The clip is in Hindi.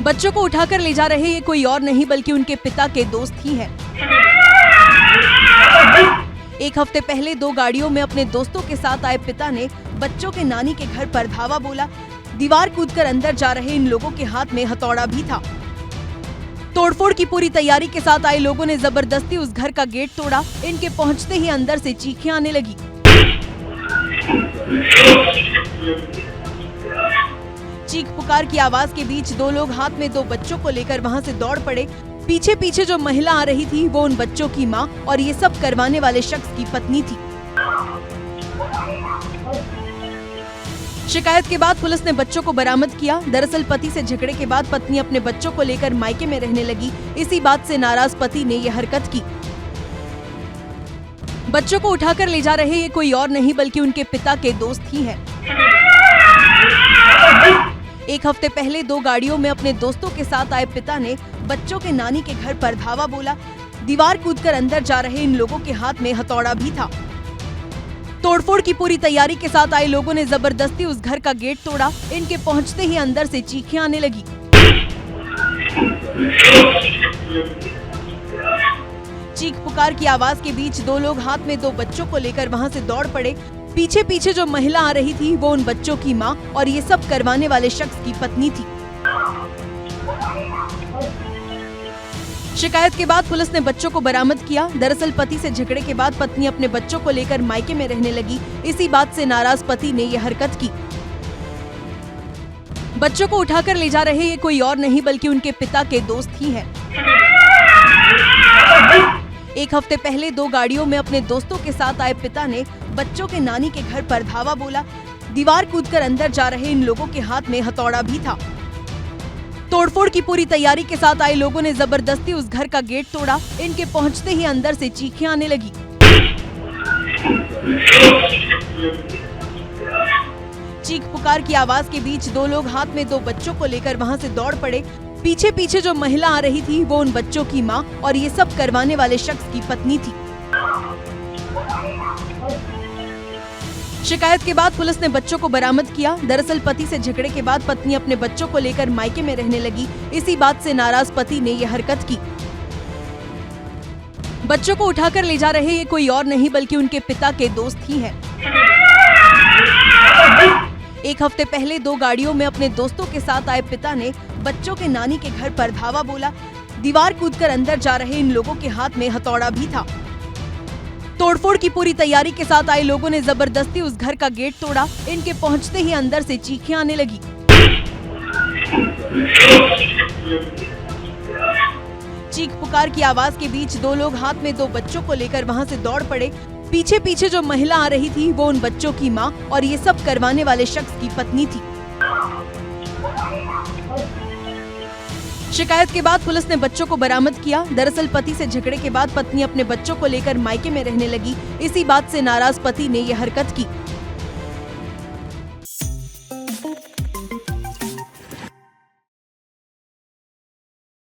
बच्चों को उठाकर ले जा रहे ये कोई और नहीं बल्कि उनके पिता के दोस्त ही हैं। एक हफ्ते पहले 2 गाड़ियों में अपने दोस्तों के साथ आए पिता ने बच्चों के नानी के घर पर धावा बोला। दीवार कूदकर अंदर जा रहे इन लोगों के हाथ में हथौड़ा भी था। तोड़फोड़ की पूरी तैयारी के साथ आए लोगों ने जबरदस्ती उस घर का गेट तोड़ा। इनके पहुंचते ही अंदर से चीखें आने लगी। चीख पुकार की आवाज के बीच 2 लोग हाथ में 2 बच्चों को लेकर वहां से दौड़ पड़े। पीछे पीछे जो महिला आ रही थी वो उन बच्चों की मां और ये सब करवाने वाले शख्स की पत्नी थी। शिकायत के बाद पुलिस ने बच्चों को बरामद किया। दरअसल पति से झगड़े के बाद पत्नी अपने बच्चों को लेकर मायके में रहने लगी। इसी बात से नाराज पति ने ये हरकत की। बच्चों को उठाकर ले जा रहे ये कोई और नहीं बल्कि उनके पिता के दोस्त ही हैं। एक हफ्ते पहले 2 गाड़ियों में अपने दोस्तों के साथ आए पिता ने बच्चों के नानी के घर पर धावा बोला। दीवार कूदकर अंदर जा रहे इन लोगों के हाथ में हथौड़ा भी था। तोड़फोड़ की पूरी तैयारी के साथ आए लोगों ने जबरदस्ती उस घर का गेट तोड़ा। इनके पहुंचते ही अंदर से चीखें आने लगी। चीख पुकार की आवाज के बीच 2 लोग हाथ में 2 बच्चों को लेकर वहां से दौड़ पड़े। पीछे पीछे जो महिला आ रही थी वो उन बच्चों की मां और ये सब करवाने वाले शख्स की पत्नी थी। शिकायत के बाद पुलिस ने बच्चों को बरामद किया। दरअसल पति से झगड़े के बाद पत्नी अपने बच्चों को लेकर मायके में रहने लगी। इसी बात से नाराज पति ने ये हरकत की। बच्चों को उठाकर ले जा रहे ये कोई और नहीं बल्कि उनके पिता के दोस्त ही हैं। एक हफ्ते पहले 2 गाड़ियों में अपने दोस्तों के साथ आए पिता ने बच्चों के नानी के घर पर धावा बोला। दीवार कूदकर अंदर जा रहे इन लोगों के हाथ में हथौड़ा भी था। तोड़फोड़ की पूरी तैयारी के साथ आए लोगों ने जबरदस्ती उस घर का गेट तोड़ा। इनके पहुंचते ही अंदर से चीखें आने लगी। चीख पुकार की आवाज के बीच 2 लोग हाथ में 2 बच्चों को लेकर वहां से दौड़ पड़े। पीछे पीछे जो महिला आ रही थी वो उन बच्चों की मां और ये सब करवाने वाले शख्स की पत्नी थी। शिकायत के बाद पुलिस ने बच्चों को बरामद किया। दरअसल पति से झगड़े के बाद पत्नी अपने बच्चों को लेकर मायके में रहने लगी। इसी बात से नाराज पति ने ये हरकत की। बच्चों को उठाकर ले जा रहे ये कोई और नहीं बल्कि उनके पिता के दोस्त ही हैं। एक हफ्ते पहले 2 गाड़ियों में अपने दोस्तों के साथ आए पिता ने बच्चों के नानी के घर पर धावा बोला। दीवार कूदकर अंदर जा रहे इन लोगों के हाथ में हथौड़ा भी था। तोड़फोड़ की पूरी तैयारी के साथ आए लोगों ने जबरदस्ती उस घर का गेट तोड़ा। इनके पहुंचते ही अंदर से चीखें आने लगी। चीख पुकार की आवाज के बीच 2 लोग हाथ में 2 बच्चों को लेकर वहां से दौड़ पड़े। पीछे पीछे जो महिला आ रही थी वो उन बच्चों की मां और ये सब करवाने वाले शख्स की पत्नी थी। शिकायत के बाद पुलिस ने बच्चों को बरामद किया। दरअसल पति से झगड़े के बाद पत्नी अपने बच्चों को लेकर मायके में रहने लगी। इसी बात से नाराज पति ने ये हरकत की।